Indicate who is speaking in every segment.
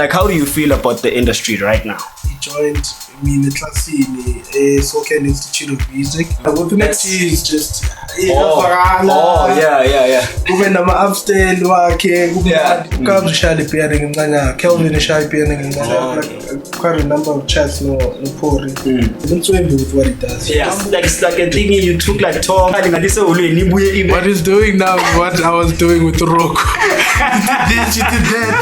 Speaker 1: like, how do you feel about the industry right now?
Speaker 2: He joined me in Classini, a Socan Institute of Music. What the next year is just
Speaker 1: yeah.
Speaker 2: When I'm upstairs, comes to Shadi Piano and Nana, Kelvin and Shadi Piano and Nana, quite a number of chats, no Pori. Don't swim with what he does.
Speaker 1: Yeah, it's like a thing you took like Tom.
Speaker 2: What he's doing now is what I was doing with Roku. You did that.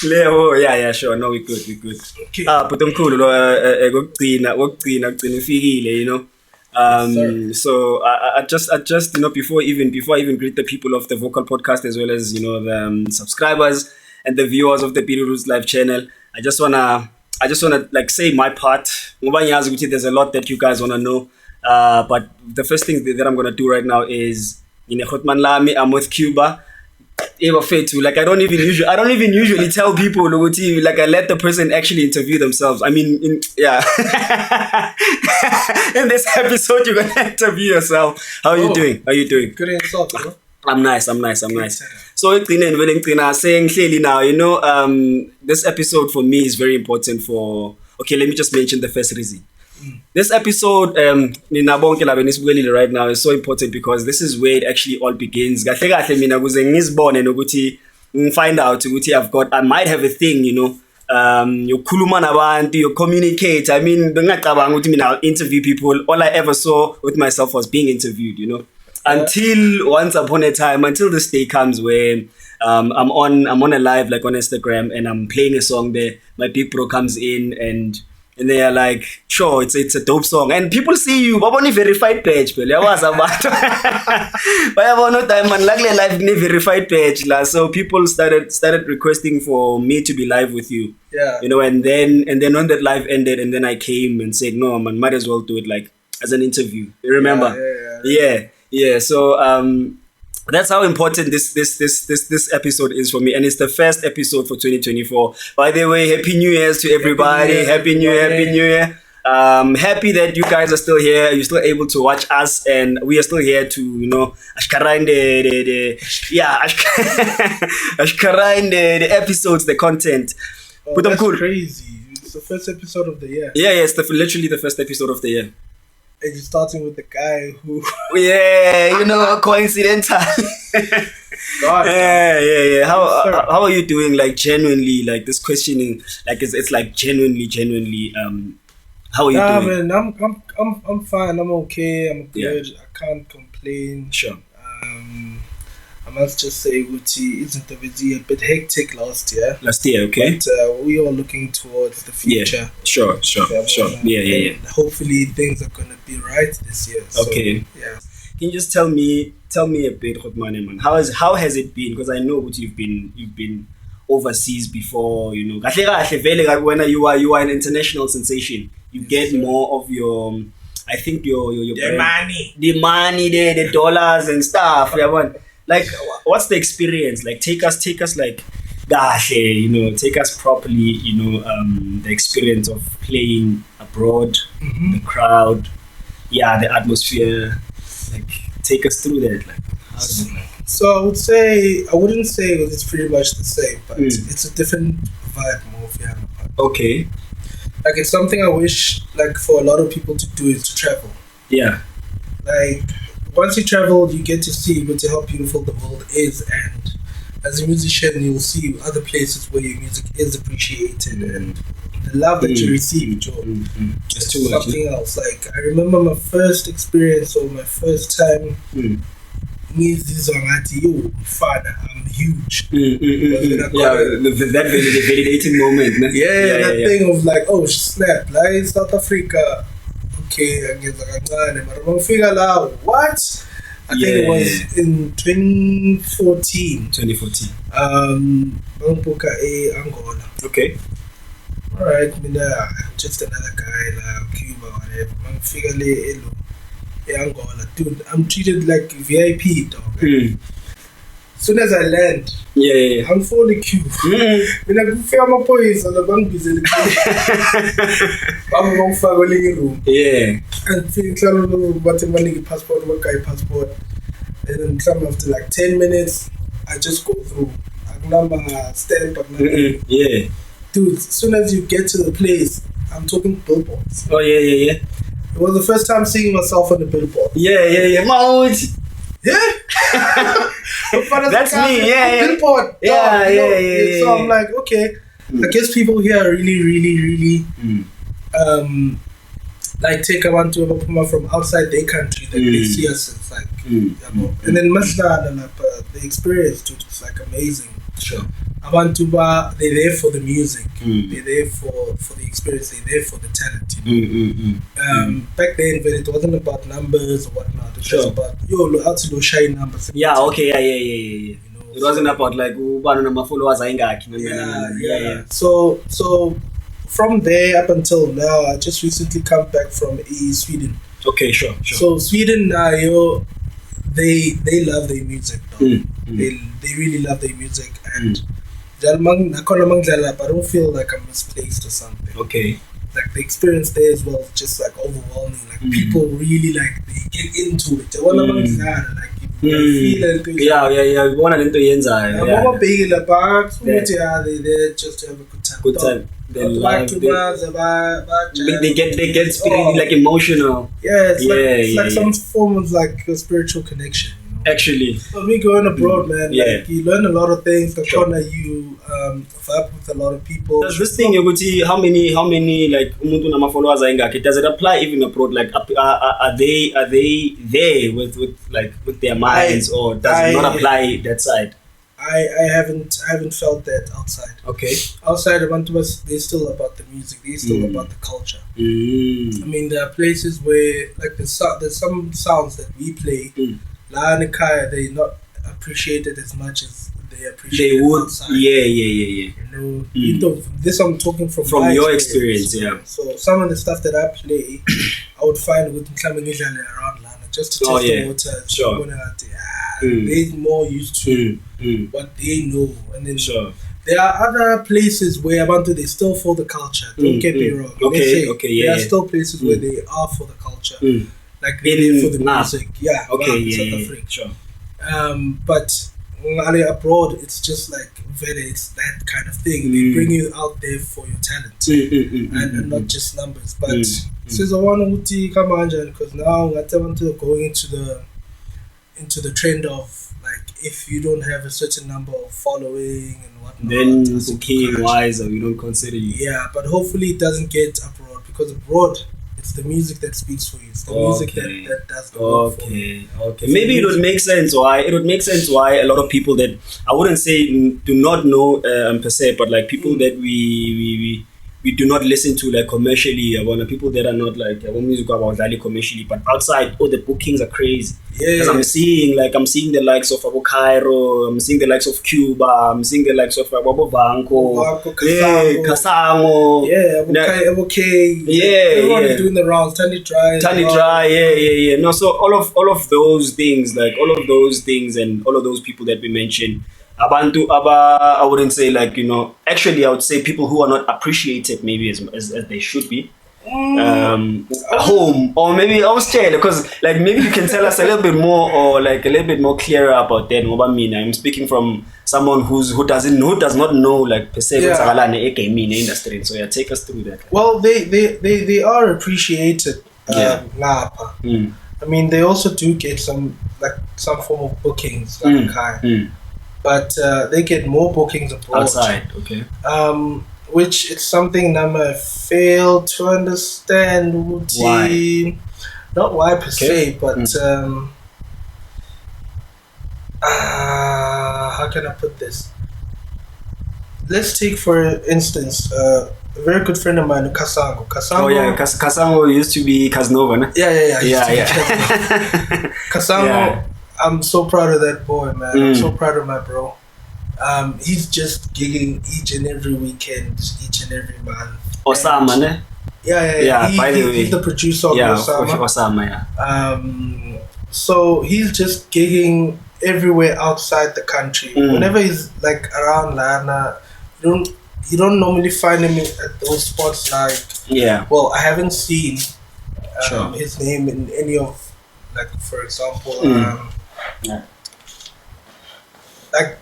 Speaker 1: Yeah, sure. No, we good.
Speaker 2: Okay.
Speaker 1: But umkhulu lo ukugcina ufikile, you know. So I just before I even greet the people of the Vocal Podcast as well as, you know, the subscribers and the viewers of the Beat Roots Live channel, I just wanna like say my part. There's a lot that you guys wanna know. But the first thing that I'm gonna do right now is I'm with Cuebur. Like I don't even usually tell people, like I let the person actually interview themselves. I mean, in this episode you're gonna interview yourself. How are you doing?
Speaker 2: Good insult, bro.
Speaker 1: I'm nice. So saying clearly now, you know, this episode for me is very important for. Okay, let me just mention the first reason. This episode, right now is so important because this is where it actually all begins. I find out I might have a thing, you know. You communicate. I mean, I'll interview people. All I ever saw with myself was being interviewed, you know. Until once upon a time, until this day comes where I'm on a live, like on Instagram, and I'm playing a song there. My big bro comes in and they are like, sure, it's a dope song. And people see you, but on a verified page, but verified page. So people started requesting for me to be live with you.
Speaker 2: Yeah.
Speaker 1: You know, and then when that live ended, and then I came and said, no, man, might as well do it like as an interview. You remember? Yeah. So that's how important this episode is for me, and it's the first episode for 2024. By the way, Happy New Year's to everybody! Happy New Year! Happy that you guys are still here. You're still able to watch us, and we are still here to, you know, ashkarain the episodes, the content.
Speaker 2: But that's cool. Crazy! It's the first episode of the year.
Speaker 1: Yeah, it's literally the first episode of the year.
Speaker 2: And you're starting with the guy who...
Speaker 1: Yeah, you know, coincidental.
Speaker 2: God,
Speaker 1: yeah. How are you doing? Like, genuinely, like this questioning, like it's like genuinely. How are you doing?
Speaker 2: Man, I'm fine. I'm okay. I'm good.
Speaker 1: Yeah.
Speaker 2: I can't complain.
Speaker 1: Sure.
Speaker 2: I must just say, Gucci isn't a bit hectic last year.
Speaker 1: Okay.
Speaker 2: But we are looking towards the future.
Speaker 1: Yeah. Sure. Yeah.
Speaker 2: Hopefully things are gonna be right this year.
Speaker 1: Okay.
Speaker 2: Yeah.
Speaker 1: Can you just tell me a bit, Khotmane, man? How has it been? Because I know that you've been overseas before, you know. When you are an international sensation, you get more of your, I think your
Speaker 2: money,
Speaker 1: the dollars and stuff. Yeah, like, what's the experience? Like, take us like, you know, take us properly, you know, the experience of playing abroad, the crowd, the atmosphere. Like, take us through that. Like, how is it like?
Speaker 2: So I wouldn't say it's pretty much the same, but it's a different vibe more.
Speaker 1: Okay.
Speaker 2: Like, it's something I wish, like, for a lot of people to do is to travel.
Speaker 1: Yeah.
Speaker 2: Like, once you travel, you get to see how beautiful the world is, and as a musician, you'll see other places where your music is appreciated and the love that you receive.
Speaker 1: It's too much.
Speaker 2: Something else. Like, I remember my first experience or my first time. I'm huge.
Speaker 1: That validating moment.
Speaker 2: That thing of like, oh snap, like South Africa. Okay, I get what? I think it was in 2014. Angola.
Speaker 1: Okay.
Speaker 2: Alright, just another guy like Cuba or whatever. Angola. Dude, I'm treated like VIP, dog. soon as I land, I'm fully queue. When I go for my boys on the bank busy, I'm going for a living room. And things are what money passport, what guy passport. And then some after like 10 minutes, I just go through. Number stamp, dude. As soon as you get to the place, I'm talking billboards. It was the first time seeing myself on the billboard.
Speaker 1: Mount.
Speaker 2: That's
Speaker 1: me.
Speaker 2: Billboard. So I'm like, okay. I guess people here are really, like take a one to a from outside their country that they see us as like, and then the experience, dude, is like amazing.
Speaker 1: Sure.
Speaker 2: Abantuba, they're there for the music. They're there for the experience. They're there for the talent. Back then, when it wasn't about numbers or whatnot, it was about how to do shine numbers.
Speaker 1: You know, it wasn't about like followers.
Speaker 2: So from there up until now, I just recently come back from Sweden.
Speaker 1: Okay, sure.
Speaker 2: So Sweden, they love their music. They really love their music, and I don't feel like I'm misplaced or something.
Speaker 1: Okay.
Speaker 2: Like the experience there as well is just like overwhelming. Like people really like they get into it. They want to like feel it.
Speaker 1: You want to
Speaker 2: they're there just to have a good time.
Speaker 1: Good time. They get
Speaker 2: Oh.
Speaker 1: like emotional.
Speaker 2: It's like some form of like a spiritual connection.
Speaker 1: Actually,
Speaker 2: so me going abroad, man, like you learn a lot of things. You vibe with a lot of people.
Speaker 1: Does this thing, how many like followers does it apply even abroad? Like, are they there with their minds, or does it not apply that side?
Speaker 2: I haven't felt that outside.
Speaker 1: Okay.
Speaker 2: Outside of Antibus, they're still about the music. They're still about the culture. I mean, there are places where like there's some sounds that we play. They're not appreciated as much as they appreciate.
Speaker 1: They would,
Speaker 2: outside.
Speaker 1: You know,
Speaker 2: this I'm talking from
Speaker 1: your experience.
Speaker 2: So some of the stuff that I play, I would find with around Lana just to test the water.
Speaker 1: Sure.
Speaker 2: They're more used to what they know, and then there are other places where they still for the culture. Don't get me wrong. There are still places where they are for the culture. Like they for the music, but abroad, it's just like it's that kind of thing. They bring you out there for your talent and not just numbers. But says I want to come on, because now I want to going into the trend of like if you don't have a certain number of following and whatnot,
Speaker 1: then wise or we don't consider you.
Speaker 2: Yeah, but hopefully it doesn't get abroad, because abroad, it's the music that speaks for you. It's the music that does the work for you.
Speaker 1: Maybe it would make sense why a lot of people that I wouldn't say do not know per se, but like people that we do not listen to like commercially. People that are not like music about commercially, but outside, the bookings are crazy. Because I'm seeing the likes of Cairo, I'm seeing the likes of Cuba, I'm seeing the likes of Banco, Kasango,
Speaker 2: everyone is doing the rounds. Tani Dry,
Speaker 1: No, so all of those things, and all of those people that we mentioned. I wouldn't say actually I would say people who are not appreciated maybe as they should be at home, or maybe I was scared because maybe you can tell us a little bit more or a little bit more clearer about that. I'm speaking from someone who does not know per se industry, so take us through that.
Speaker 2: Well, they are appreciated. I mean, they also do get some form of bookings but they get more bookings abroad.
Speaker 1: Outside, okay.
Speaker 2: Which is something I fail to understand.
Speaker 1: Why?
Speaker 2: Not why per se, but how can I put this? Let's take for instance a very good friend of mine, Kasango.
Speaker 1: Kasango used to be Casanova, no?
Speaker 2: Yeah. Kasango. I'm so proud of that boy, man. I'm so proud of my bro. He's just gigging each and every weekend, each and every month.
Speaker 1: Osama, ne?
Speaker 2: Yeah.
Speaker 1: By the way,
Speaker 2: he's the producer of Osama.
Speaker 1: Osama, yeah.
Speaker 2: So he's just gigging everywhere outside the country. Whenever he's like around Lana, you don't normally find him at those spots. Like, well, I haven't seen his name in any of, like, for example, like,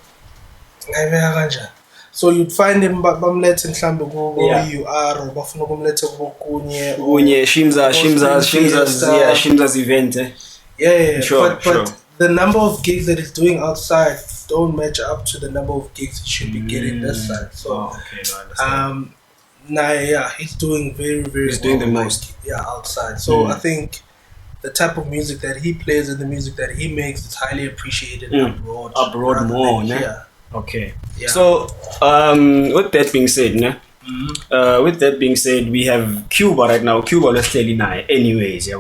Speaker 2: so you'd find him bamlethe mhlambe where you are, or bafuna ukumletha kunye
Speaker 1: Shimza's event.
Speaker 2: But the number of gigs that he's doing outside don't match up to the number of gigs he should be getting this side. So he's doing very, very
Speaker 1: he's doing the most
Speaker 2: outside. So I think the type of music that he plays and the music that he makes is highly appreciated abroad
Speaker 1: more. Okay. Yeah. So with that being said, we have Cuebur right now. Cuebur, let's tell you now. Anyways,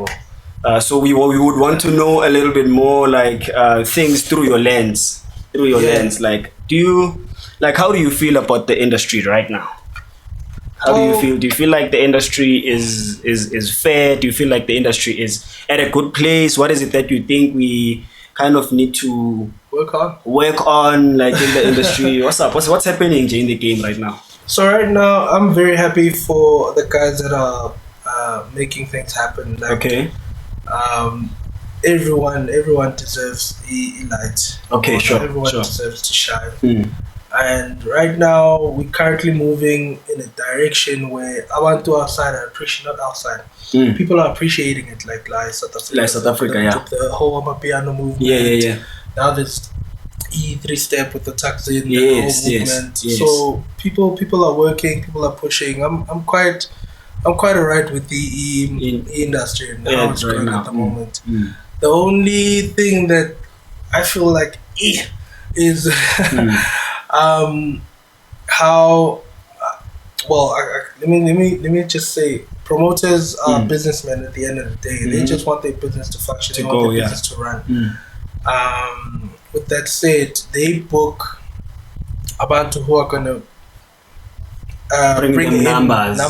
Speaker 1: so we would want to know a little bit more, like, things through your lens. Like, how do you feel about the industry right now? How do you feel? Do you feel like the industry is fair? Do you feel like the industry is at a good place? What is it that you think we kind of need to work on, like, in the industry? What's up? What's happening in the game right now?
Speaker 2: So right now, I'm very happy for the guys that are making things happen. Like, everyone deserves a light.
Speaker 1: Okay, sure.
Speaker 2: Everyone deserves to shine. And right now, we're currently moving in a direction where I want to outside. I appreciate not outside. People are appreciating it, like South Africa. The whole Amapiano movement.
Speaker 1: Yeah.
Speaker 2: Now there's E3-step with the Taksin, the whole movement.
Speaker 1: Yes.
Speaker 2: So people are working, people are pushing. I'm quite alright with the industry and how it's going at the moment. The only thing that I feel like is how let me just say, promoters are businessmen at the end of the day. They just want their business to function, they want their business to run. With that said, they book abantu who are gonna bring in numbers.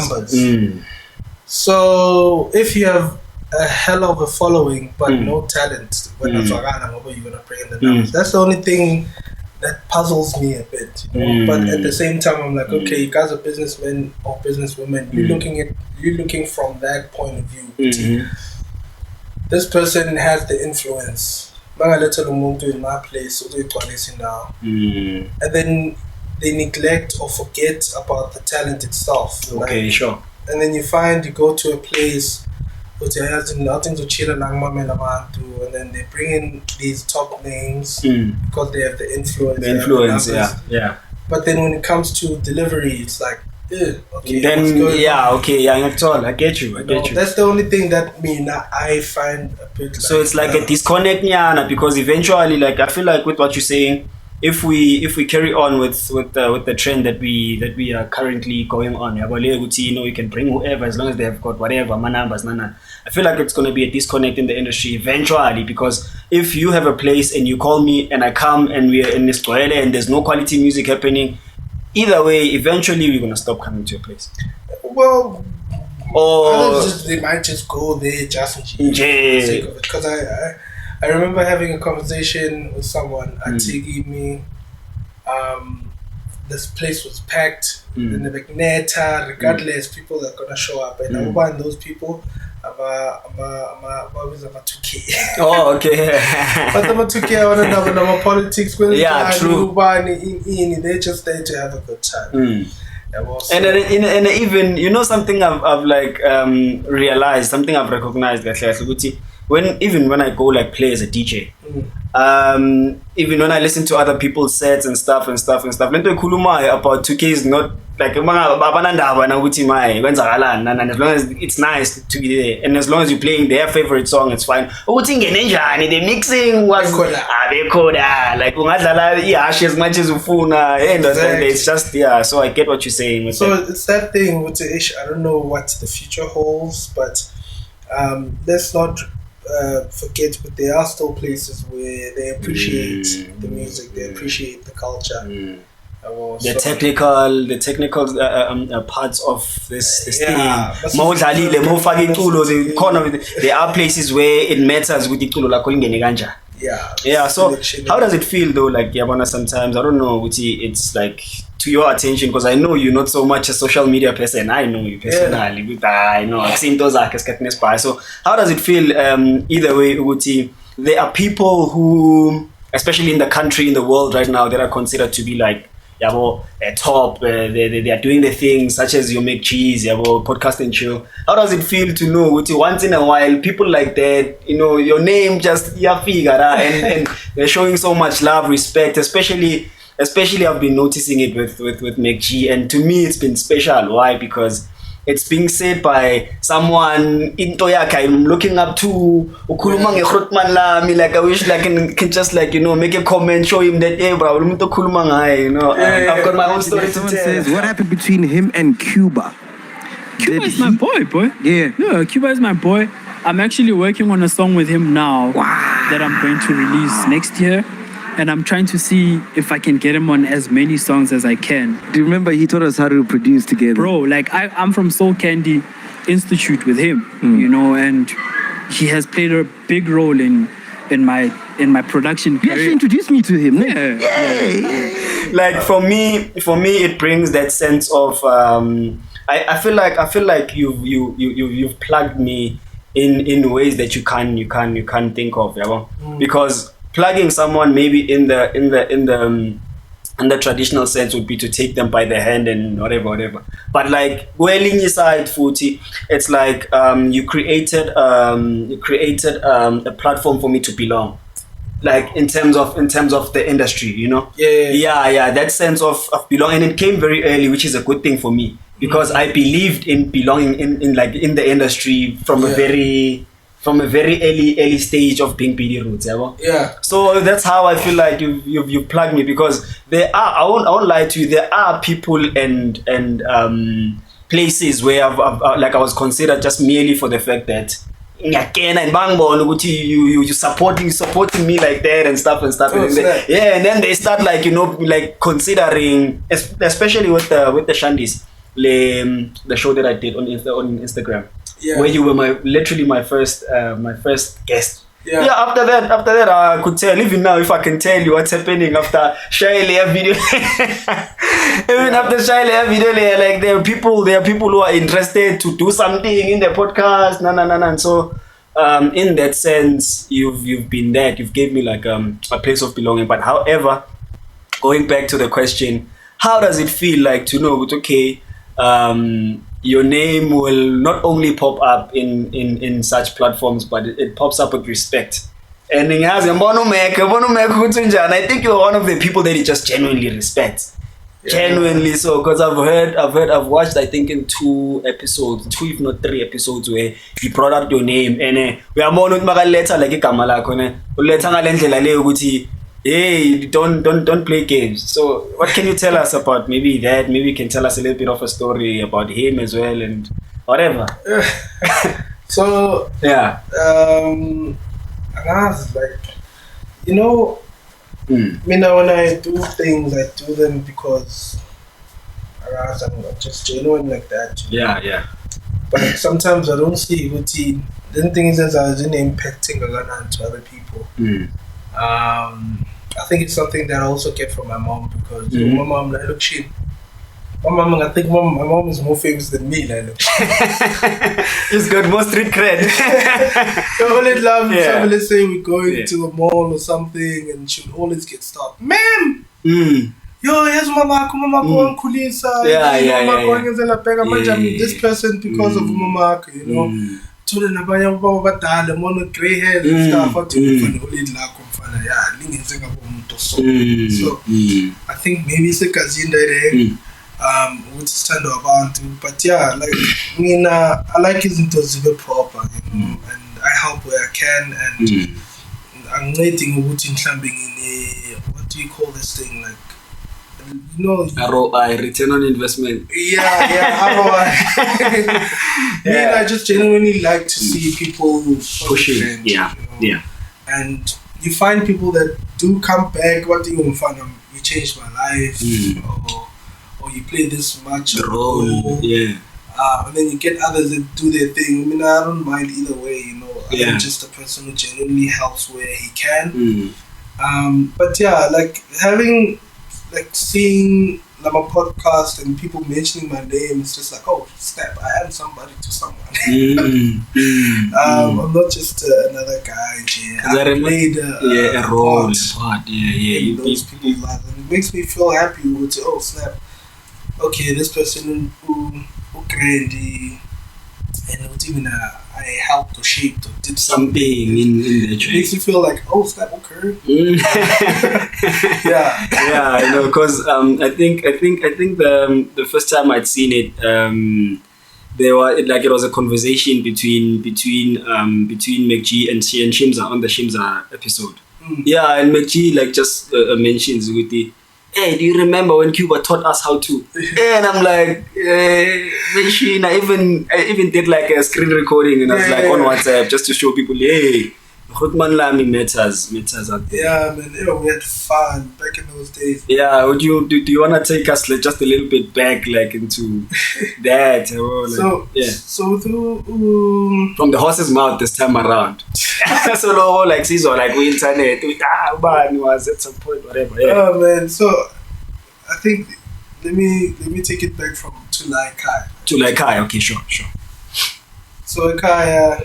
Speaker 2: So if you have a hell of a following but no talent, when you're gonna bring in the numbers. That's the only thing that puzzles me a bit, But at the same time, I'm like, okay, you guys are businessmen or businesswomen. You're looking from that point of view. This person has the influence. In my place, and then they neglect or forget about the talent itself.
Speaker 1: Okay, sure.
Speaker 2: And then you go to a place nothing to chill and then they bring in these top names because they have the influence. But then when it comes to delivery, it's like, I get you. That's the only thing that I find a bit.
Speaker 1: So it's like a disconnect, because eventually, like, I feel like with what you're saying, if we carry on with the trend that we are currently going on, you can bring whoever as long as they have got whatever my numbers. I feel like it's going to be a disconnect in the industry eventually, because if you have a place and you call me and I come and we are in this toilet and there's no quality music happening, either way, eventually we're going to stop coming to your place.
Speaker 2: Well, or they might just go there just for the sake of it. Because I remember having a conversation with someone at Tigimi. This place was packed, and they're like, Neta, regardless, people are gonna show up, and I'm one of those people. I'm a 2K.
Speaker 1: Oh, okay.
Speaker 2: But I'm a 2K. I want to know politics.
Speaker 1: True.
Speaker 2: They're just there to have a good time.
Speaker 1: And even something I've like realized, something I've recognized, when I go like play as a DJ, even when I listen to other people's sets and stuff, lento ikhuluma about 2K is not like and as long as it's nice to be there, and as long as you're playing their favorite song, it's fine. The mixing was like as much as it's just so I get what you're saying.
Speaker 2: So it's that thing with the ish. I don't know what the future holds, but let's not forget, but there are still places where they appreciate the music, they appreciate the culture.
Speaker 1: The technical parts of this thing. There are places where it matters with the So how does it feel though? Like Yabana, sometimes I don't know. It's like to your attention because I know you're not so much a social media person. I know you personally. I know I've seen those by. So how does it feel? Either way, Uti, there are people who, especially in the country, in the world right now, that are considered to be like top. They are doing the things such as you make cheese, podcast and chill. How does it feel to know once in a while people like that, your name just and they're showing so much love, respect, especially I've been noticing it with MacG, and to me it's been special. Why? Because it's being said by someone I'm looking up to. Like I wish like can just like make a comment, show him that hey bro, I've got my own story to tell.
Speaker 3: Says, what happened between him and Cuebur?
Speaker 4: Cuebur is my boy.
Speaker 3: Yeah,
Speaker 4: Cuebur is my boy. I'm actually working on a song with him now that I'm going to release next year. And I'm trying to see if I can get him on as many songs as I can.
Speaker 3: Do you remember he taught us how to produce together?
Speaker 4: Bro, like I'm from Soul Candy Institute with him, and he has played a big role in my production
Speaker 3: You actually introduced me to him.
Speaker 4: Yeah.
Speaker 1: Like for me it brings that sense of I feel like you've plugged me in ways that you can't think of, because plugging someone maybe in the traditional sense would be to take them by the hand and whatever. But like welling side footy, it's like you created a platform for me to belong. Like in terms of the industry, Yeah, that sense of belonging, and it came very early, which is a good thing for me because I believed in belonging in the industry from a very early stage of being PD roots, So that's how I feel like you plugged me, because there are, I won't lie to you, there are people and places where I was considered just merely for the fact that you supporting me like that and stuff. And then they start like considering, especially with the Shandis, the show that I did on Instagram. Where you were my first guest. After that I could tell, even now if I can tell you what's happening after Shailea video. Even after Shailea video, like there are people who are interested to do something in the podcast. And so in that sense you've been there, you've gave me like a place of belonging. But however, going back to the question, how does it feel like to know it's okay, your name will not only pop up in such platforms, but it pops up with respect. And I think you're one of the people that he just genuinely respects. Genuinely so, because I've watched, I think in 2 if not 3 episodes where he brought up your name, and we are more not letter like a kamala hey, don't play games. So what can you tell us about maybe that? Maybe you can tell us a little bit of a story about him as well and whatever.
Speaker 2: So
Speaker 1: yeah,
Speaker 2: like when I do things, I do them because I'm just genuine like that.
Speaker 1: Yeah.
Speaker 2: But sometimes I don't see what he. The thing is, I was impacting a lot to other people. I think it's something that I also get from my mom, because my mom, like, look, I think my mom is more famous than me. Like,
Speaker 1: he's got more street cred.
Speaker 2: I always love let's say we're going to the mall or something, and she would always get stopped. Ma'am! Yo, here's mama going kulisa. Mama going this person because of mama, children about gray hair and stuff. So I think maybe it's a cousin that would stand about, but like I like his into proper, and I help where I can, and I'm waiting in what do you call this thing, like
Speaker 1: ROI, return on investment.
Speaker 2: ROI. I just genuinely like to see people pushing. And you find people that do come back. What do you find? You changed my life, or you play this much
Speaker 1: role.
Speaker 2: And then you get others that do their thing. I mean, I don't mind either way, you know.
Speaker 1: Yeah.
Speaker 2: I'm just a person who genuinely helps where he can.
Speaker 1: Mm.
Speaker 2: But yeah, like seeing like my podcast and people mentioning my name, it's just like, oh snap, I am somebody to someone. I'm not just another guy. I played
Speaker 1: a role, part.
Speaker 2: in those people's lives, and it makes me feel happy with, oh snap, okay, this person who grandy and what even I helped or shaped or did
Speaker 1: something in the
Speaker 2: it makes you feel like, oh snap, okay.
Speaker 1: Yeah, I know, because I think the first time I'd seen it, there was it was a conversation between MacG and Shimza on the Shimza episode. Yeah, and MacG just mentions with the, hey, do you remember when Cuebur taught us how to? And I'm like, machine. I even did like a screen recording, and I was like on WhatsApp just to show people, hey, Grootman Lami matters out there.
Speaker 2: Yeah, man, we had fun back in those days.
Speaker 1: Yeah, do you wanna take us just a little bit back, like into that?
Speaker 2: So
Speaker 1: from the horse's mouth this time around. So like season like we internet, man was at some point whatever. Yeah.
Speaker 2: Oh man, so I think let me take it back to Lai Kai.
Speaker 1: Okay, sure.
Speaker 2: So Kai,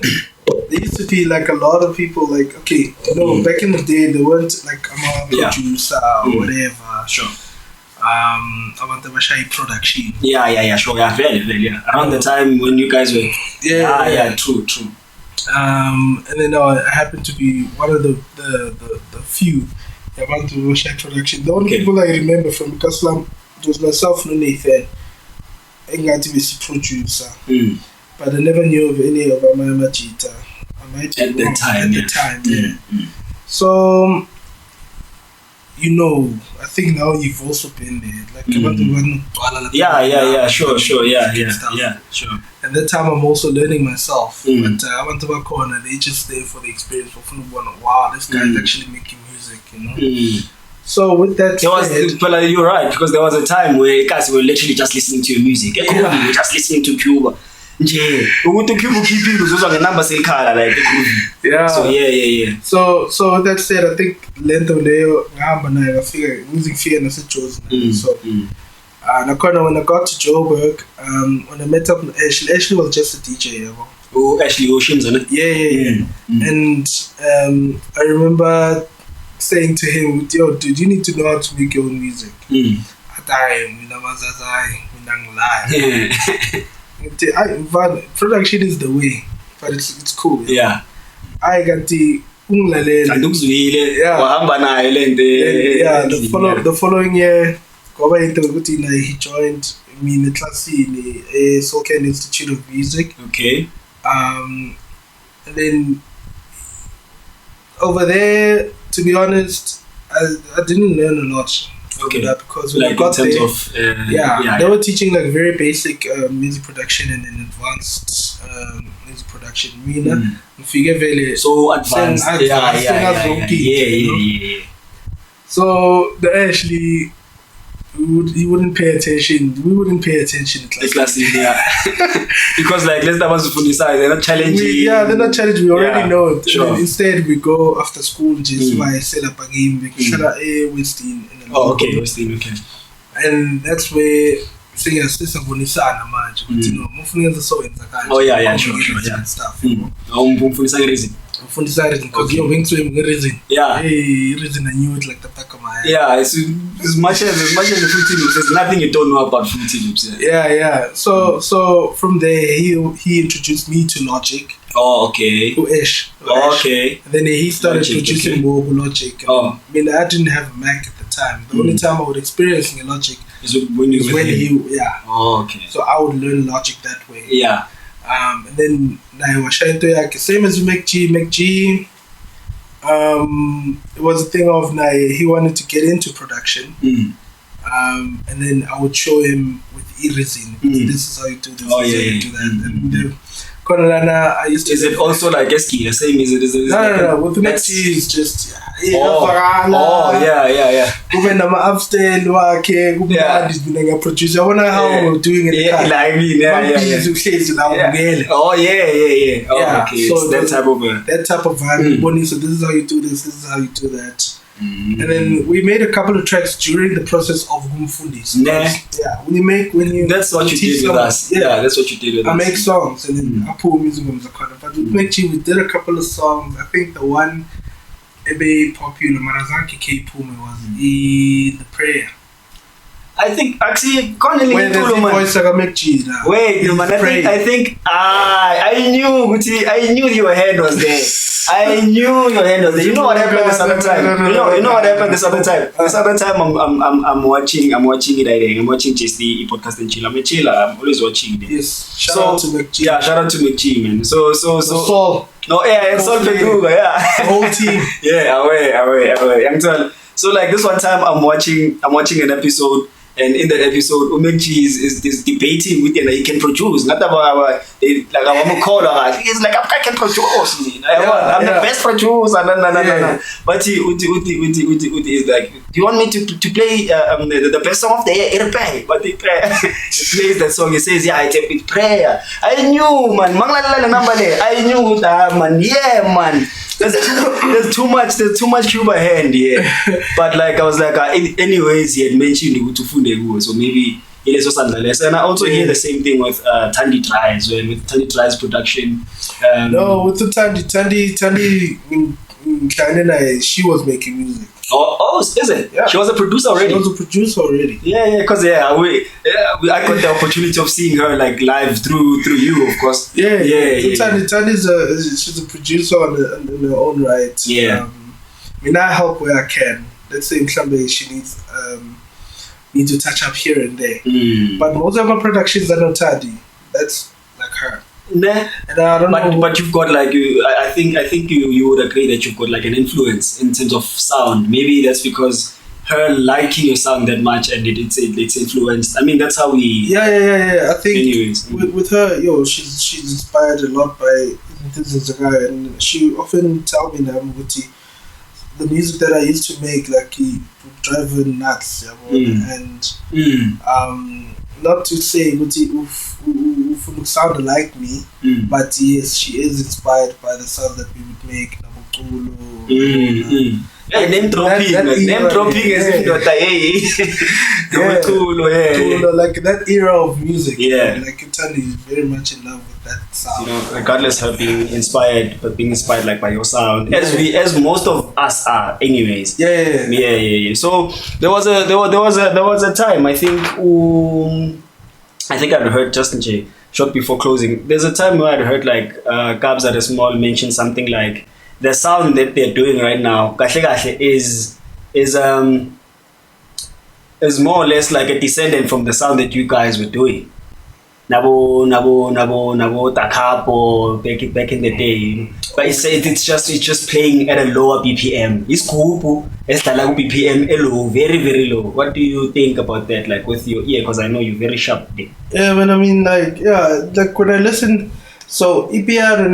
Speaker 2: there used to be like a lot of people like, okay, you know, back in the day they weren't like a producer or whatever.
Speaker 1: Sure.
Speaker 2: I want the Shai production.
Speaker 1: Yeah, sure. Yeah, very. Yeah. Around the time when you guys were. Yeah, true.
Speaker 2: And then I happened to be one of the few that went to Shai production. The only people I remember from Kaslam was myself and Nathan. And got to be a producer. But I never knew of any of my Majita. I might be wrong at the time. Yeah. So, you know, I think now you've also been there. Like,
Speaker 1: sure.
Speaker 2: At that time, I'm also learning myself. But I went to my corner. They just there for the experience. Wow, this guy's actually making music, you know. So with that
Speaker 1: said, you're right, because there was a time where guys were literally just listening to your music. We were just listening to Cuebur.
Speaker 2: So with that said, I think lento leyo ngihamba naye ngafika music fair naseJozi. So when I got to Joburg, when I met up with Ashley was just a DJ.
Speaker 1: Ashley Shimza.
Speaker 2: Yeah. And I remember saying to him, yo, dude, you need to know how to make your own music. Production is the way, but it's cool.
Speaker 1: Yeah.
Speaker 2: I got the the following year, he joined me in the class in the Soken Institute of Music.
Speaker 1: Okay.
Speaker 2: And then over there, to be honest, I didn't learn a lot. That because when I got there, they were teaching like very basic music production and then advanced music production.
Speaker 1: So advanced. Yeah.
Speaker 2: So they actually he wouldn't pay attention. We wouldn't pay attention.
Speaker 1: Because like let's say they're not challenging.
Speaker 2: They're not challenging. We already know it.
Speaker 1: Sure.
Speaker 2: Instead, we go after school just by set up a game. We set up Westin.
Speaker 1: Westin. Okay.
Speaker 2: And that's where singers sister Bonisana manje. You know, mufuni so sure. Stuff. Because you're going to him reason.
Speaker 1: Yeah.
Speaker 2: Hey, reason I knew it like the back of my head.
Speaker 1: Yeah, it's as much as the Fruity Loops, there's nothing you don't know about Fruity Loops.
Speaker 2: Yeah. So from there he introduced me to Logic.
Speaker 1: Oh, okay.
Speaker 2: To Ash.
Speaker 1: Okay.
Speaker 2: And then he started producing more Logic. I mean, I didn't have a Mac at the time. The only time I would experience a Logic
Speaker 1: is when he.
Speaker 2: Oh, okay. So I would learn Logic that way.
Speaker 1: Yeah.
Speaker 2: And then same as MacG. It was a thing of he wanted to get into production. And then I would show him with e-resin. This is how you do this. Do that. And Konalana, I used to.
Speaker 1: Is it also like Eski? The same? Is it
Speaker 2: No. With the MacG is just.
Speaker 1: Yeah.
Speaker 2: Even the upstairs work here,
Speaker 1: Yeah.
Speaker 2: being a producer. I wonder how we're doing it.
Speaker 1: Yeah. Oh yeah. Oh, okay.
Speaker 2: So
Speaker 1: it's that type of
Speaker 2: vibe. So this is how you do this. This is how you do that. And then we made a couple of tracks during the process of Gumfundis. When
Speaker 1: that's what you did with us. Yeah, that's what you did with us.
Speaker 2: I make songs and then I put music on the corner. But with MacG, we did a couple of songs. I think the one very popular Marazanki K Puma was The Prayer.
Speaker 1: I think actually
Speaker 2: when there's the voice like a MacG now.
Speaker 1: Wait, no, man, I think I knew your head was there. I knew your head was there. You know what happened this other time? You know what happened this other time? This other time I'm watching it. I'm watching just the podcast and chill. I'm always watching it.
Speaker 2: Yes. Shout out to MacG.
Speaker 1: Yeah, shout out to MacG, man. So
Speaker 2: Saul.
Speaker 1: No, yeah, Saul Pedruga, yeah.
Speaker 2: The whole team.
Speaker 1: Yeah, away. So like this one time I'm watching an episode. And in that episode, MacG is debating with you that he can produce. Not about like I'm a caller. He's like I can produce. I'm the best producer. No. But he is like, do you want me to play the best song of the year? But he plays that song. He says, yeah, it's prayer. I knew, man. I knew that, man. Yeah, man. There's too much Cuba hand, but like I was like anyways he had mentioned to Fundegu, so maybe it is also less. And I also hear the same thing with Tandy Tries, with Tandy Tries production.
Speaker 2: No, with the Tandy she was making music.
Speaker 1: Oh, is it? Yeah. She was a producer already. Yeah, because I got the opportunity of seeing her like live through you, of course.
Speaker 2: Yeah. Tandy's she's a producer in her own right.
Speaker 1: Yeah.
Speaker 2: I mean, I help where I can. Let's say someday she needs to touch up here and there. But most of her productions are not Tandy. That's like her.
Speaker 1: Nah.
Speaker 2: And I don't know.
Speaker 1: But you've got like I think you would agree that you've got like an influence in terms of sound. Maybe that's because her liking your sound that much and it's influenced. I mean, that's how we.
Speaker 2: Yeah. I think.
Speaker 1: Anyways,
Speaker 2: with her, she's inspired a lot by this guy, and she often tell me that the music that I used to make, like he would drive her nuts, and not to say who sounded like me, but yes, she is inspired by the sound that we would make.
Speaker 1: Hey, name dropping as if not
Speaker 2: like that era of music.
Speaker 1: Yeah,
Speaker 2: like you tell you, very much in love with that sound.
Speaker 1: You know, regardless of being inspired, but being inspired like by your sound, as most of us are, anyways. Yeah. So there was a time I think I'd heard Justin J short before closing. There's a time where I'd heard like Gabs at a small mention something like the sound that they're doing right now, Kahle is more or less like a descendant from the sound that you guys were doing. Nabo Takapo back in the day. But it's just playing at a lower BPM. It's cool. It's like BPM low, very, very low. What do you think about that? Like with your ear, because I know you're very sharp.
Speaker 2: Yeah, man, I mean like when I listen, so EPR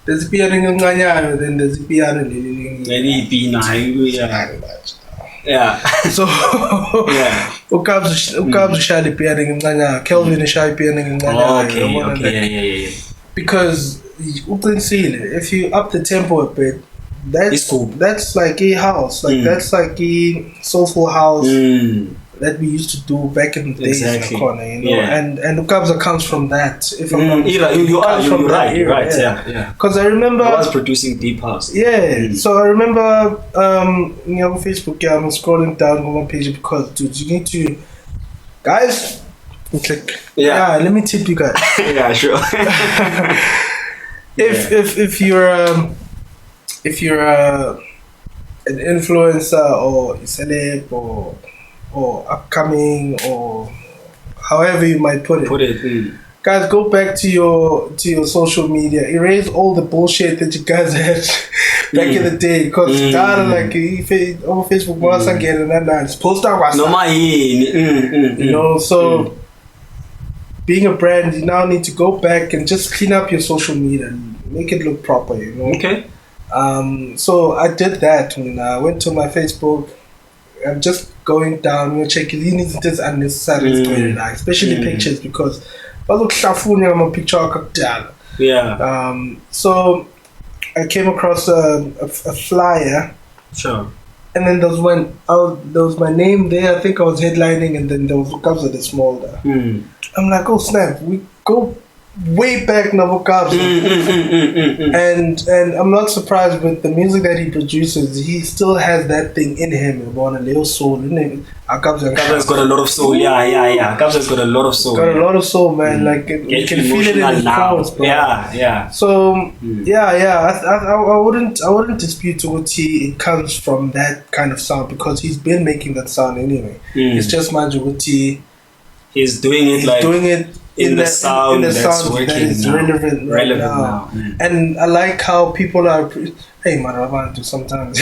Speaker 2: there's piano nganyana, then there's piano
Speaker 1: yeah.
Speaker 2: So ukabs shali piano nganyana, Kelvin shali piano nganyana.
Speaker 1: Okay.
Speaker 2: Because if you up the tempo a bit,
Speaker 1: it's cool.
Speaker 2: That's like a house, like that's like a soulful house that we used to do back in the days in the corner, you know.
Speaker 1: Yeah.
Speaker 2: And Ukabza comes from that. If I'm not
Speaker 1: you're right. Yeah.
Speaker 2: Because I remember
Speaker 1: I was producing deep house.
Speaker 2: Yeah. So I remember on Facebook, I'm scrolling down on one page because dude, you need to guys click. Yeah, let me tip you guys.
Speaker 1: Yeah, sure.
Speaker 2: If you're an influencer or a celeb or upcoming or however you might put it. Guys, go back to your social media. Erase all the bullshit that you guys had back in the day. Because like over Facebook, again and post out.
Speaker 1: You know,
Speaker 2: so being a brand, you now need to go back and just clean up your social media and make it look proper, you know.
Speaker 1: Okay.
Speaker 2: So I did that when I went to my Facebook. I'm just going down, you know, checking this unnecessary story, like, especially pictures, because I'm a picture.
Speaker 1: Yeah.
Speaker 2: So I came across a flyer.
Speaker 1: Sure.
Speaker 2: And then there was my name there. I think I was headlining, and then there was Vokabza the small there. I'm like, oh snap, we go way back now, Vokabza. And I'm not surprised with the music that he produces. He still has that thing in him, about a little soul, isn't it?
Speaker 1: Kabza's got a lot of soul. Yeah. Kabza's got a lot of soul.
Speaker 2: Got a lot of soul, man. Like you can feel it in his chords, bro.
Speaker 1: Yeah.
Speaker 2: So I wouldn't dispute what it comes from that kind of sound, because he's been making that sound anyway. It's just Manjuguti.
Speaker 1: He's doing it in the sound that's working
Speaker 2: that is
Speaker 1: now.
Speaker 2: relevant now. And I like how people are. Hey man, I want to sometimes.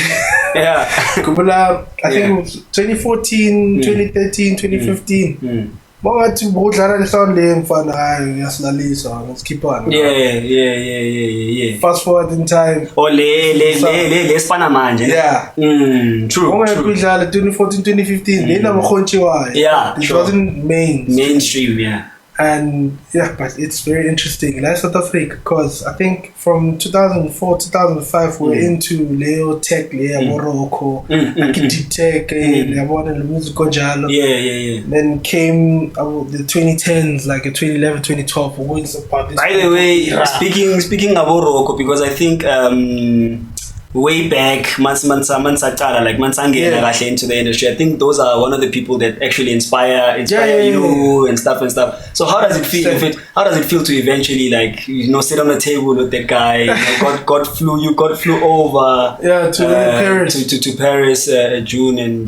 Speaker 1: Yeah.
Speaker 2: I think it was 2014, 2013, 2015. Let's keep on.
Speaker 1: Yeah.
Speaker 2: Fast forward in time.
Speaker 1: Let's manje.
Speaker 2: Yeah.
Speaker 1: True.
Speaker 2: 2014, 2015.
Speaker 1: Yeah.
Speaker 2: It wasn't
Speaker 1: mainstream, yeah.
Speaker 2: And yeah, but it's very interesting. That's South Africa, because I think from 2004, 2005, we're into Leo Tech, Leo Morocco, deep tech, music.
Speaker 1: Yeah.
Speaker 2: Then came the 2010s, like 2011, 2012.
Speaker 1: By the way, speaking about Morocco, because I think way back, into the industry, I think those are one of the people that actually inspire you and stuff. So how does it feel? How does it feel to eventually, like, you know, sit on the table with that guy? You got flew over
Speaker 2: to Paris
Speaker 1: to Paris, June, and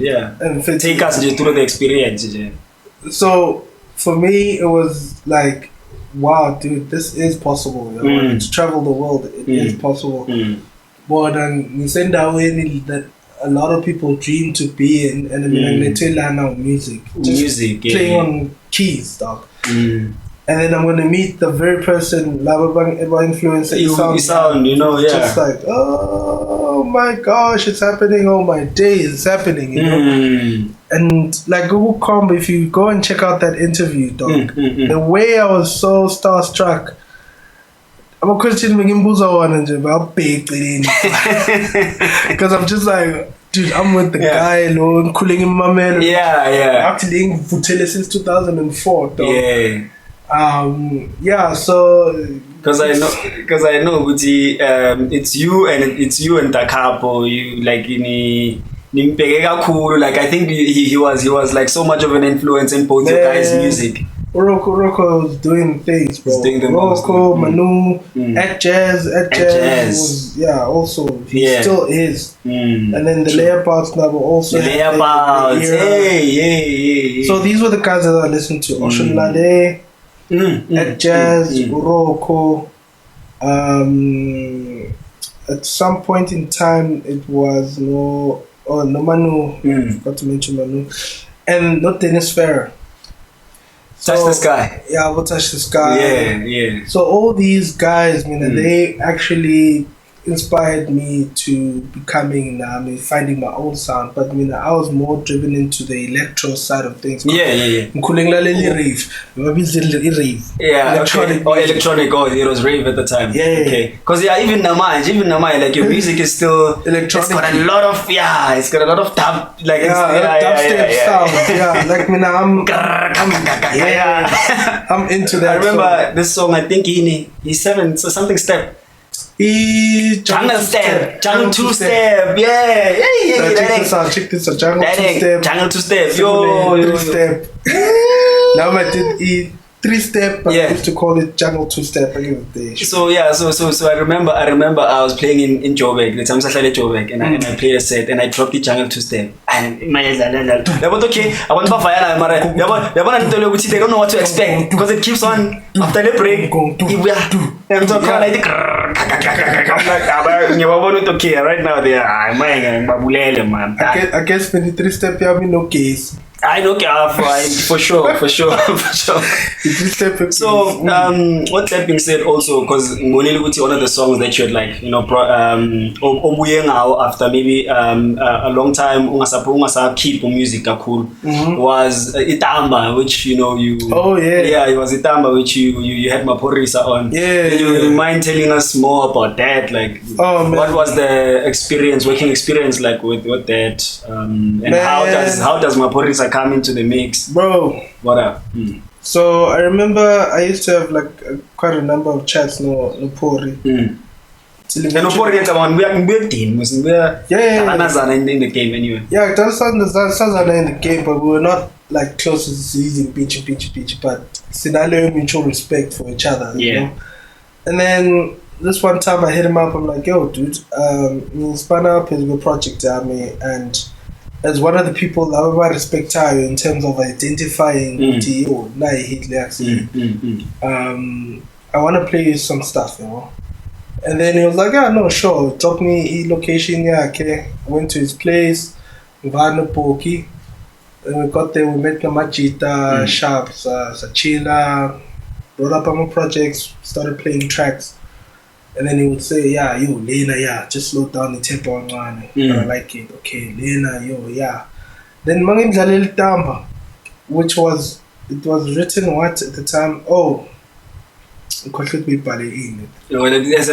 Speaker 1: take us through the experience.
Speaker 2: So for me, it was like, wow, dude, this is possible. To travel the world, it is possible. But you send away that a lot of people dream to be in, and I mean, let's learn now music, playing on keys, dog. And then I'm gonna meet the very person, influencer.
Speaker 1: You sound, you know,
Speaker 2: just like, oh my gosh, it's happening! Oh my days, it's happening, you know. And like Google Combo, if you go and check out that interview, dog, the way I was so starstruck. I'm a question because I'm just like, dude, I'm with the guy alone, cooling in my man. Actually, since 2004, though. So
Speaker 1: because I know, Guti, it's you and Takapo. You like like I think he was like so much of an influence in both your guys' music.
Speaker 2: Rocco was doing things, bro.
Speaker 1: He's doing the
Speaker 2: Rocco, Manu, at Jazz was, also, he still is. And then the layer parts now were also.
Speaker 1: The layer parts, yeah.
Speaker 2: So these were the guys that I listened to. Ocean Lade, at Jazz, Rocco. At some point in time, it was no Manu. Forgot to mention Manu. And not Dennis Ferrer.
Speaker 1: Touch the Sky.
Speaker 2: Yeah, I will Touch the Sky.
Speaker 1: Yeah.
Speaker 2: So all these guys, they actually inspired me to becoming, finding my own sound. But I was more driven into the electro side of things.
Speaker 1: Yeah.
Speaker 2: Rave.
Speaker 1: Electronic. Electronic. It was rave at the time.
Speaker 2: Yeah.
Speaker 1: Okay. Because even now, like your music is still
Speaker 2: electronic.
Speaker 1: It's got a lot of dub, like
Speaker 2: dubstep sound. Like I'm into that.
Speaker 1: I remember this song. I think he's 7 something step. Jungle two step.
Speaker 2: Check this out. Jungle two step.
Speaker 1: Yo.
Speaker 2: Step. Now I did 3-step, but I used to call it Jungle 2-step back in the day.
Speaker 1: So I remember I was playing in Joburg, the times I played Joburg, and I played a set and I dropped the Jungle 2-step. And okay, I want to buy they don't know what to expect because it keeps on after the break. I'm like, okay, right now they are man.
Speaker 2: I guess 23-step, you have no case.
Speaker 1: I know, for sure.
Speaker 2: You just step up.
Speaker 1: So, what that being said, also, because one of the songs that you had, like, Obuye now, after maybe a long time, ungasapho keep music cool, was Itamba, which you.
Speaker 2: Oh yeah.
Speaker 1: Yeah, it was Itamba, which you had Maphorisa on.
Speaker 2: Yeah.
Speaker 1: Do you mind telling us more about that? Like, what was the working experience like with that? And how does Maphorisa come into the mix,
Speaker 2: bro?
Speaker 1: What up?
Speaker 2: So I remember I used to have like quite a number of chats no Pori.
Speaker 1: And no Pori is one we are team, yeah, in the game anyway.
Speaker 2: Yeah, that's in the game, but we were not like close to using pinch, but sinalo mutual respect for each other.
Speaker 1: Yeah.
Speaker 2: You know? And then this one time I hit him up. I'm like, yo, dude, span up is a good project, and as one of the people I respect in terms of identifying I want to play you some stuff, And then he was like, yeah, no, sure. Drop me location, yeah, okay. Went to his place, Poki. And we got there, we met Kamachita, Sharps, Sachila, brought up our projects, started playing tracks. And then he would say, yeah, yo, Lena, yeah, just slow down the tempo on one. I like it. Okay, Lena, yo, yeah. Then Mangim Zalil Tamba, which was written what at the time? Oh,
Speaker 1: as a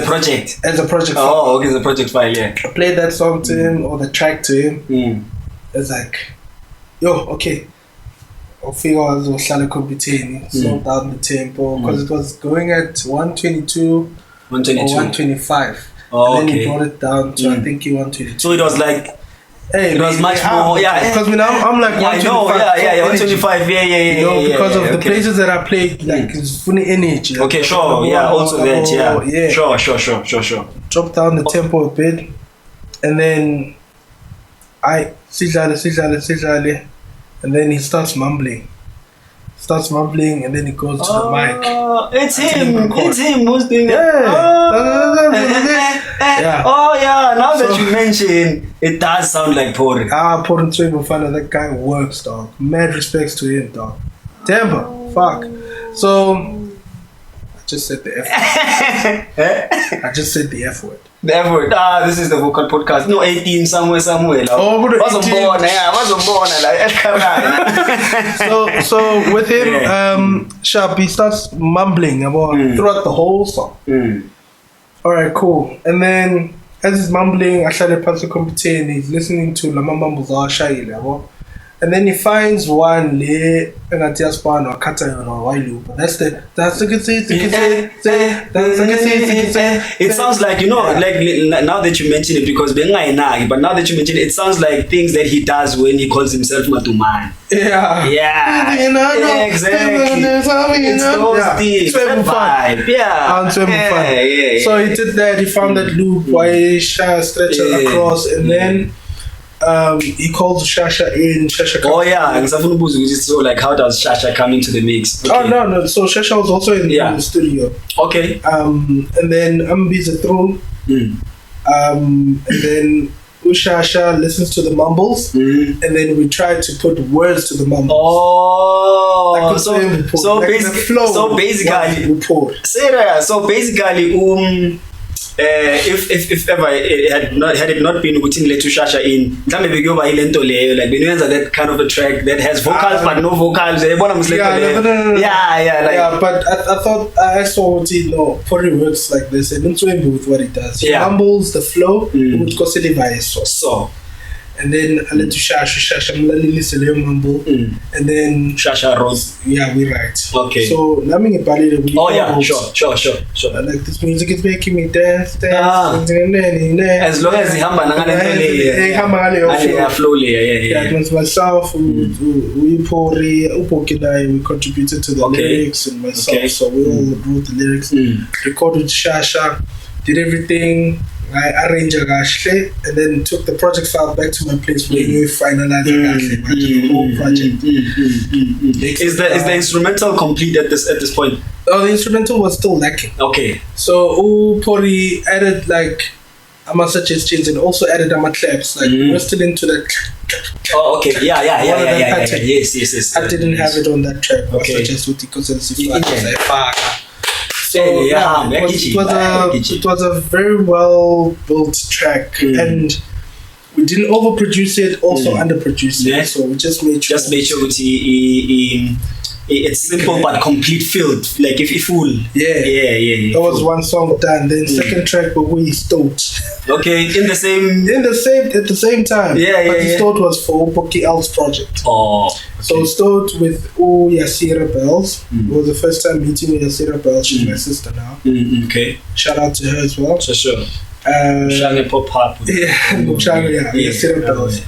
Speaker 1: project.
Speaker 2: As a project
Speaker 1: file. Oh, okay, as a project file, yeah.
Speaker 2: I played that song to him or the track to him. It's like, yo, okay. I'll figure out slow down the tempo because it was going at 122. 125.
Speaker 1: Oh,
Speaker 2: and then
Speaker 1: okay.
Speaker 2: he brought it down to I think he 122.
Speaker 1: So it was like it was much more, yeah.
Speaker 2: Because I'm like 125.
Speaker 1: Yeah, 125. Yeah.
Speaker 2: Because of the places that I played, like it's funny energy.
Speaker 1: Okay, sure. Yeah, also that. Yeah. Sure.
Speaker 2: Drop down the tempo a bit, and then I sijale, and then he starts mumbling, and then he goes to the mic.
Speaker 1: It's him who's doing
Speaker 2: it.
Speaker 1: Yeah. Oh yeah, now that you mention it does sound like Pori.
Speaker 2: Pori Tswebufana, that guy works, dog. Mad respects to him, dog. Temper, fuck. So I just said the F word. I just said the F word.
Speaker 1: The F word. This is the vocal podcast. No, 18 somewhere. Like, wasn't born. Like,
Speaker 2: so with him, Sharp, he starts mumbling about throughout the whole song. Alright, cool. And then as he's mumbling, I started passing computer and he's listening to Lama Mumbles Shai. And then he finds one le engatiaspano akata no wailu. That's the
Speaker 1: it sounds like like now that you mention it, because but now that you mention it, it sounds like things that he does when he calls himself Matuman.
Speaker 2: Yeah.
Speaker 1: Exactly. It's those things. Vibe.
Speaker 2: Yeah. So he did that, he found that loop why he stretched across, and then he calls Shasha in. Shasha
Speaker 1: so like how does Shasha come into the mix?
Speaker 2: Okay. Oh no, so Shasha was also in the studio.
Speaker 1: Okay.
Speaker 2: And then I'm busy through. And then Shasha listens to the mumbles, and then we try to put words to the mumbles.
Speaker 1: Oh, so basically, if ever had it not been within Letu Shasha in, like that kind of a track that has vocals but no vocals.
Speaker 2: But I thought I saw Pori works like this. I don't know with what he does. He mumbles the flow, which goes to the so. And then I let to Shasha mumble, and then
Speaker 1: Shasha Rose.
Speaker 2: Yeah, we write.
Speaker 1: Okay.
Speaker 2: So Naming Bali.
Speaker 1: Oh yeah, sure.
Speaker 2: I like this music is making me dance.
Speaker 1: As long as the hamba flow
Speaker 2: yeah. It was myself, we contributed to the lyrics and myself, so we all wrote the lyrics, recorded Shasha, did everything. I arranged and then took the project file back to my place where we finalized the whole project.
Speaker 1: Is the instrumental complete at this point?
Speaker 2: Oh, the instrumental was still lacking.
Speaker 1: Okay.
Speaker 2: So Pori added like suggestions and also added claps. Like we're still into that
Speaker 1: Oh, okay. Yeah.
Speaker 2: One of that pattern.
Speaker 1: Yes.
Speaker 2: I didn't have it on that track.
Speaker 1: Okay.
Speaker 2: Just with because of the
Speaker 1: Yeah.
Speaker 2: So yeah, it was a very well built track, and we didn't overproduce it, also underproduce it. So we just made sure.
Speaker 1: It's simple but complete filled, like if full. Yeah.
Speaker 2: That was one song done. Then second track, but we stoked.
Speaker 1: Okay, at the
Speaker 2: same time. But the stoked was for Poki L's project.
Speaker 1: Oh. Okay.
Speaker 2: So stoked with Yasira Bells. It was the first time meeting with Yasira Bells. She's my sister now.
Speaker 1: Okay.
Speaker 2: Shout out to her as well.
Speaker 1: Sure. Mshanga pop up.
Speaker 2: Yasira Bells.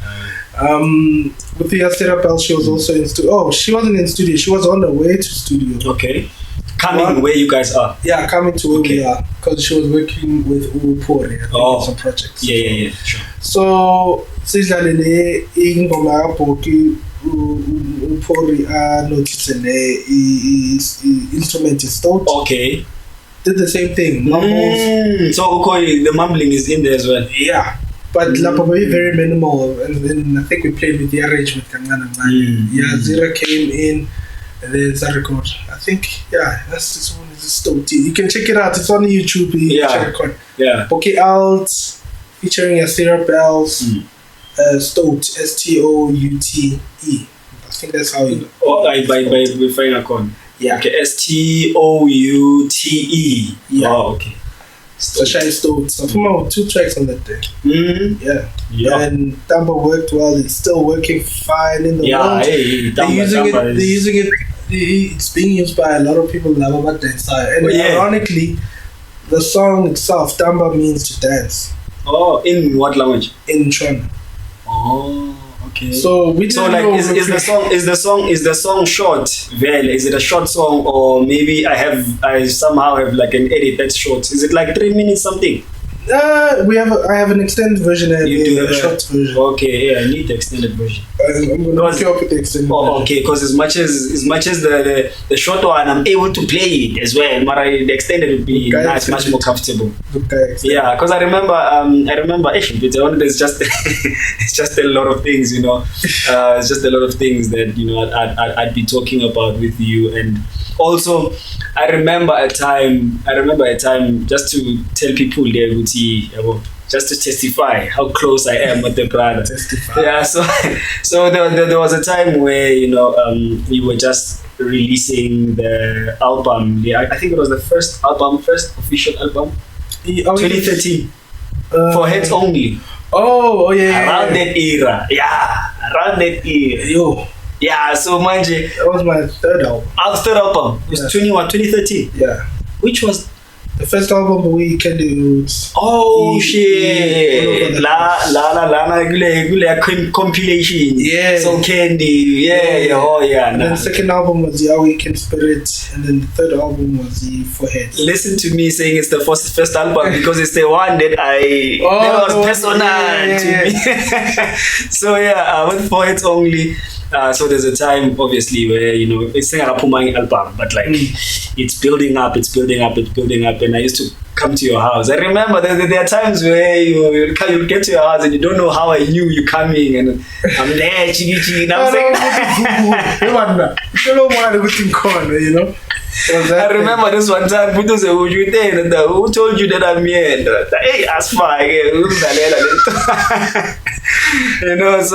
Speaker 2: With the Yasira Bells, she was also in studio. She wasn't in studio. She was on the way to studio.
Speaker 1: Okay. Coming where you guys are.
Speaker 2: Yeah, coming to where we are, because she was working with Upori on some projects.
Speaker 1: Yeah, sure.
Speaker 2: So, sidlalele ingoma yaPoki Upori noticed instrument is stoked.
Speaker 1: Okay.
Speaker 2: Did the same thing. Mumbles.
Speaker 1: So the mumbling is in there as well.
Speaker 2: Yeah. But very minimal, and then I think we played with the arrangement. Yeah, Zira came in, and then it's a record. I think, that's this one is stoked. You can check it out. It's on YouTube.
Speaker 1: Yeah.
Speaker 2: Poki Alt featuring Yasira Bells, Stoute, Stoute. I think that's how you.
Speaker 1: By Final Con.
Speaker 2: Yeah.
Speaker 1: Okay, Stoute.
Speaker 2: Yeah.
Speaker 1: Oh, okay.
Speaker 2: So Shy Stoute. So I come out with 2 tracks on that day.
Speaker 1: Yeah.
Speaker 2: And Damba worked well. It's still working fine in the world. They're using it. It's being used by a lot of people in Lava dance style. And ironically, the song itself, Damba, means to dance.
Speaker 1: Oh, in what language?
Speaker 2: In Tron.
Speaker 1: Oh, okay.
Speaker 2: So we didn't know
Speaker 1: is the song short? Well, is it a short song, or maybe I somehow have like an edit that's short? Is it like 3 minutes something?
Speaker 2: I have an extended version and a short version.
Speaker 1: Okay, I need the extended version.
Speaker 2: I'm gonna hook you up with the extended version.
Speaker 1: Okay, because as much as the short one, I'm able to play it as well. But the extended would be nice, much more comfortable. Yeah, because I remember actually, there's just it's just a lot of things, it's just a lot of things that I'd be talking about with you. And also I remember a time just to tell people there just to testify how close I am with the brother. Yeah, so there was a time where we were just releasing the album. I think it was the first official album, 2013, for heads only.
Speaker 2: Oh yeah.
Speaker 1: Around that era.
Speaker 2: Yo.
Speaker 1: Yeah, so manje.
Speaker 2: That was my third album.
Speaker 1: Our third album was 2013.
Speaker 2: Yeah.
Speaker 1: Which was
Speaker 2: the first album we can do.
Speaker 1: Oh shit! Compilation.
Speaker 2: Yeah.
Speaker 1: So Candy. Yeah. Oh yeah.
Speaker 2: And then the second album was the Weekend Spirit, and then the third album was the Forehead.
Speaker 1: Listen to me saying it's the first album because it's the one that that was personal to me. So with Foreheads only. So there's a time, obviously, where it's saying Apumang album, but like it's building up, and I used to come to your house. I remember there are times where you get to your house and you don't know how I knew you coming, and I'm there, chigi, and I'm saying, I remember this one time, who told you that I'm here? Hey, ask so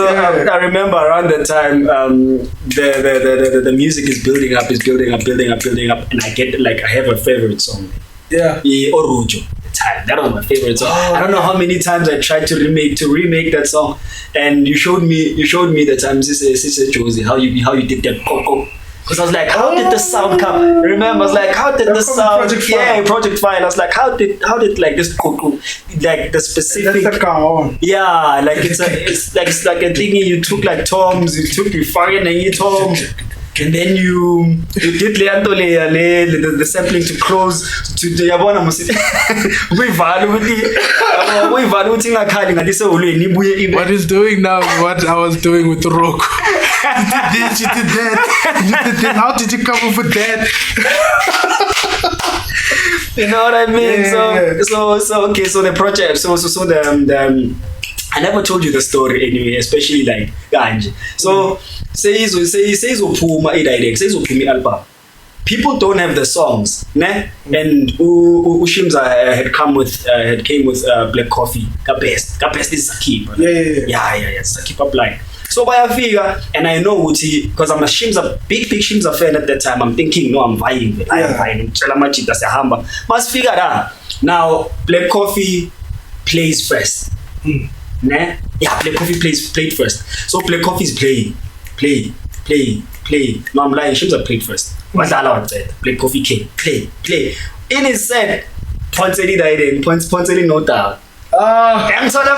Speaker 1: I remember around that time, the music is building up, and I have a favorite song.
Speaker 2: Yeah.
Speaker 1: Orujo. That was my favorite song. I don't know how many times I tried to remake that song, and you showed me the times Sister Josie how you did that coco. Because I was like, how did the sound come? Remember, I was like, how did the sound? Project File. I was like, how did like this like the specific?
Speaker 2: That's the on.
Speaker 1: Yeah, like it's like a thing you took like toms, you fired and you tom. And then you did the sampling to close to the yabona musi.
Speaker 2: What he's doing now is what I was doing with Roku. You did that. How did you come up with that?
Speaker 1: You know what I mean?
Speaker 2: Yeah.
Speaker 1: So okay. So the project. So the I never told you the story anyway, especially like kanje. So say izopuma idirect, say izopuma album. People don't have the songs, ne? And Shimza had came with Black Coffee. Ka best is Saki. Yeah. Saki pop line. So by a figure, and I know Uti, because I'm a Shimza, big Shimza fan at that time. I'm thinking, no, I'm buying it. I'm buying Chalamachi, that's a hamba. Must figure out. Now, Black Coffee plays first. Ne? Yeah, Black Coffee played first. So Black Coffee is play. No, I'm lying. Shimza played first. What's that allowed? Black Coffee came. Play. In his set, Ponseli died in. Ponseli no doubt. I'm sorry,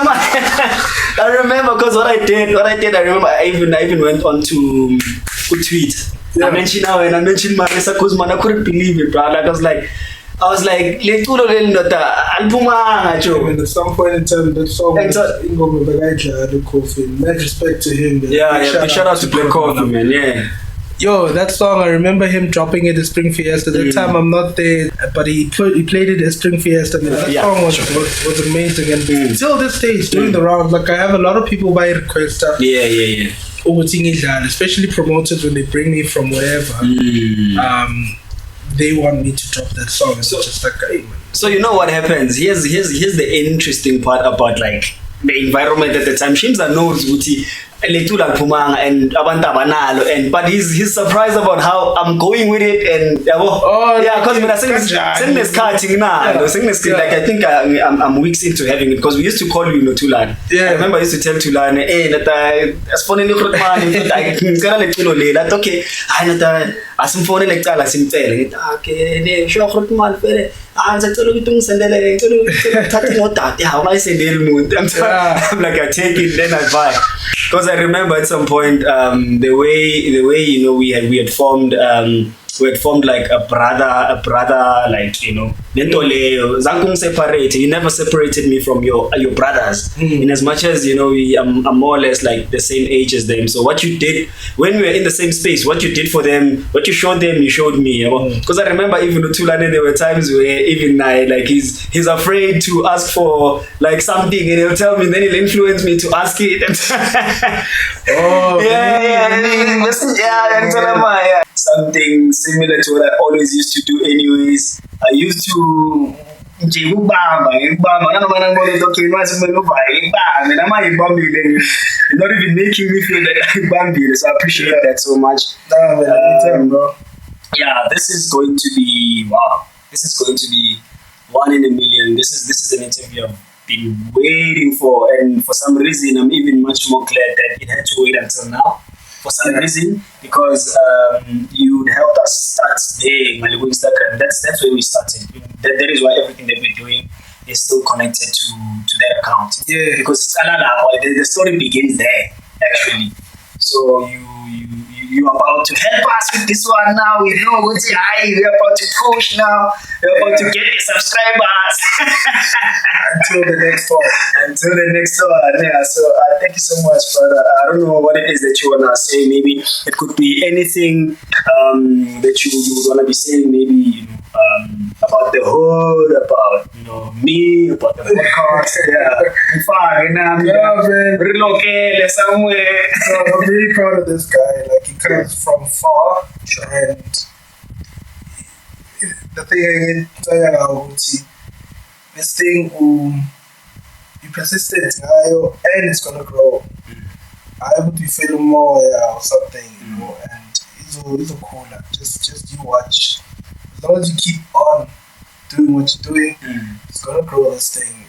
Speaker 1: I remember because what I did, I remember I even went on to tweet. I mentioned now and I mentioned Maphorisa because man, I couldn't believe it, bro. I was like, album
Speaker 2: at some point in time, that song was the Coffee. Mad respect to him.
Speaker 1: Yeah, big shout out to Black Coffee, man. Yeah.
Speaker 2: Yo, that song, I remember him dropping it at Spring Fiesta. That time I'm not there, but he played it at Spring Fiesta. That song was amazing. And till this day, it's doing the rounds. Like, I have a lot of people by request stuff.
Speaker 1: Yeah.
Speaker 2: Especially promoters when they bring me from wherever. They want me to drop that song. So, just like, hey, man.
Speaker 1: So you know what happens? Here's the interesting part about like the environment at the time. Shimza knows Uti Letula Pumanga and Abanta Banalo, and but he's surprised about how I'm going with it, and because when I sing this cutting now, sing this like I think I'm weeks into having it because we used to call you Tulan. I remember I used to tell Tulan, hey, that as phone in the man, I can get a little late. Okay, I know that as some phone like that, I seem telling okay, show man fair. I'm like, how I say I'm like, I take it, then I buy. Because I remember at some point the way you know we had formed like a brother like, you know, Zangkung separated. You never separated me from your brothers. In as much as, you know, I'm more or less like the same age as them. So what you did when we were in the same space, what you did for them, what you showed them, you showed me. Because I remember even Tulane, there were times where even I like he's afraid to ask for like something, and he'll tell me, then he'll influence me to ask it. Something similar to what I always used to do anyways. I used to you're not even making me feel like I'm Bambi, so I appreciate that so much. This is going to be This is going to be one in a million. This is an interview I've been waiting for, and for some reason I'm even much more glad that it had to wait until now. For some reason, because you helped us start there, Malibu Instagram. That's where we started. That is why everything that we're doing is still connected to that account. Yeah. Because the story begins there, actually. So you're about to help us with this one now. We know we're about to push now. We're about to get the subscribers. Until the next one. Yeah. So thank you so much, brother. I don't know what it is that you wanna say. Maybe it could be anything that you would wanna be saying. Maybe about the hood, about me, about the podcast. Relocate somewhere.
Speaker 2: So I'm really proud of this guy. Like, he comes from far, and the thing is, this thing you persistent, and it's gonna grow. I would be feeling more or something, you know, and it's a cool. Just you watch. As long as you keep on doing what you're doing, it's gonna grow. This thing,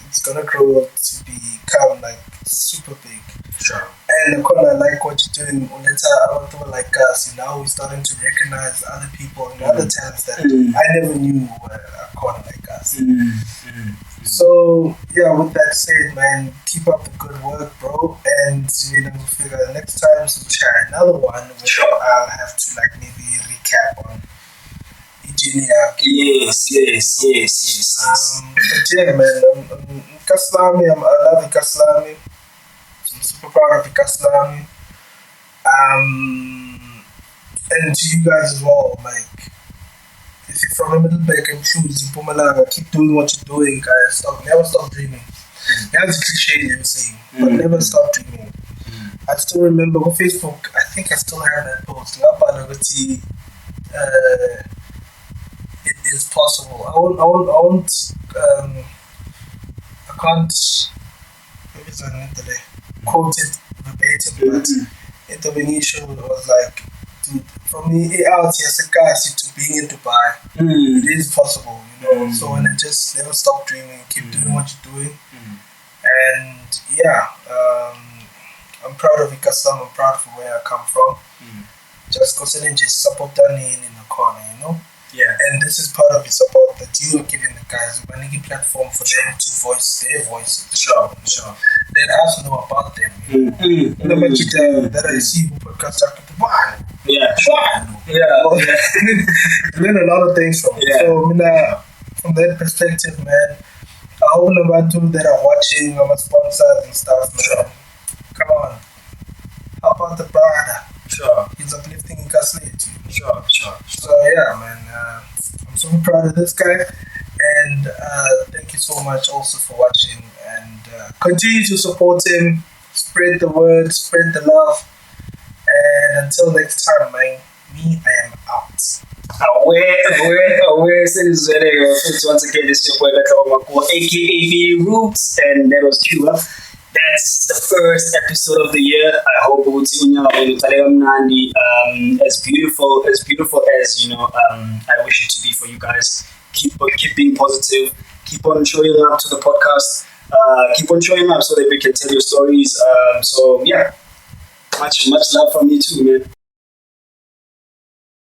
Speaker 2: it's gonna grow to become like super big. Sure. And of course, I like what you're doing. Like us, you know, we're starting to recognize other people and other talents that I never knew were corner like us. So yeah, with that said, man, keep up the good work, bro. And you know, figure next time we'll share another one. I'll have to like maybe recap on Virginia. Yes. But yeah, man, Kaslami, I love Kaslami. I'm super proud of Kaslami. And to you guys as well, like, if you're from a Middleburg and choose Mpumalanga, keep doing what you're doing, guys. Never stop dreaming. That's the cliche they were saying, but never stop dreaming. I still remember on Facebook, I think I still have that post. It is possible. I can't, maybe it's on internet, quote it verbatim, but intervention was like, dude, from the out here, to being in Dubai, it is possible, you know. So when I just never stop dreaming, keep doing what you're doing, and yeah, I'm proud of Ikasam. I'm proud of where I come from. Just considering just support in the corner, you know.
Speaker 1: Yeah.
Speaker 2: And this is part of the support that you are giving the guys. We're making a platform for them to voice their voices.
Speaker 1: Sure.
Speaker 2: Let us know about them. That I see who podcast
Speaker 1: Yeah.
Speaker 2: Learn a lot of things from.
Speaker 1: Yeah.
Speaker 2: So from that perspective, man, I hope number two that are watching, our sponsors and stuff, man.
Speaker 1: Sure.
Speaker 2: Come on. Help out the brother.
Speaker 1: Sure.
Speaker 2: He's uplifting in Castlete.
Speaker 1: Sure.
Speaker 2: So yeah, man, I'm super proud of this guy, and thank you so much also for watching, and continue to support him, spread the word, spread the love, and until next time, man, I am out.
Speaker 1: Aware, citizens, once again, this is your boy MacG, aka B Roots, and that was Cuba. That's the first episode of the year. I hope as beautiful as I wish it to be for you guys. Keep being positive. Keep on showing up to the podcast. Keep on showing up so that we can tell your stories. So yeah, much love from me too, man.